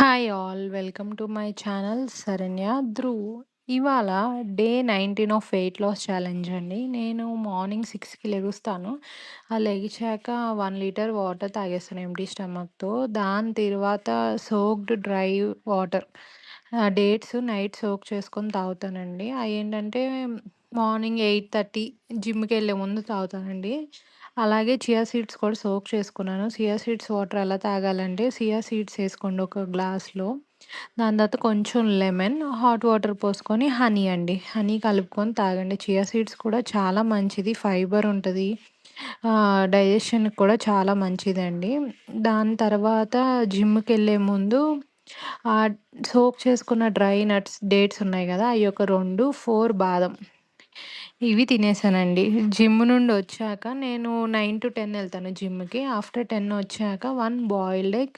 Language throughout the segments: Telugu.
Hi all welcome to my channel Saranya Dhruv. ఇవాళ day 19 of weight loss challenge అండి. నేను మార్నింగ్ 6కి లెగుస్తాను. లెగిచాక 1 లీటర్ వాటర్ తాగేస్తాను ఎంప్టీ స్టమక్తో. దాని తర్వాత soaked dry water dates night soak చేసుకొని తాగుతానండి. అవి ఏంటంటే మార్నింగ్ 8:30 జిమ్కి వెళ్ళే ముందు తాగుతానండి. అలాగే చియా సీడ్స్ కూడా సోక్ చేసుకున్నాను. చియా సీడ్స్ వాటర్ ఎలా తాగాలంటే చియా సీడ్స్ వేసుకోండి ఒక గ్లాస్‌లో. దాని తర్వాత కొంచెం లెమన్, హాట్ వాటర్ పోసుకొని హనీ అండి. హనీ కలుపుకొని తాగండి. చియా సీడ్స్ కూడా చాలా మంచిది. ఫైబర్ ఉంటది. డైజెషన్‌కి కూడా చాలా మంచిదండి. దాని తర్వాత జిమ్‌కెళ్ళే ముందు ఆహ్, సోక్ చేసుకున్న డ్రై నట్స్, డేట్స్ ఉన్నాయి గదా! అయి ఒక 2, 4 బాదం ఇవి తినేసానండి. జిమ్ నుండొచ్చాక నేను 9-10 ఎళ్తాను జిమ్‌కి. ఆఫ్టర్ 10 వచ్చాక 1 బాయిల్డ్ ఎగ్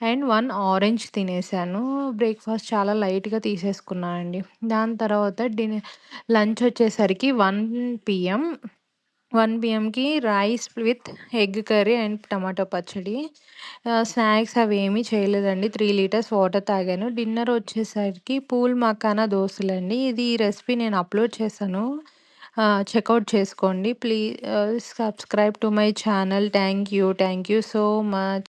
అండ్ 1 ఆరెంజ్ తినేసాను. బ్రేక్‌ఫాస్ట్ చాలా లైట్‌గా తీసేసుకున్నానండి. దాని తర్వాత లంచ్ వచ్చేసరికి 1 పీఎం. 1 పీఎంకి rice with egg curry and tomato పచ్చడి. స్నాక్స్ అవేమీ చేయలేదండి. 3 లీటర్స్ వాటర్ తాగాను. డిన్నర్ వచ్చేసరికి పూల్ మఖానా దోసలండి. ఇది ఈ రెసిపీ నేను అప్‌లోడ్ చేశాను. చెకౌట్ చేసుకోండి. Subscribe to my channel. Thank you. Thank you so much.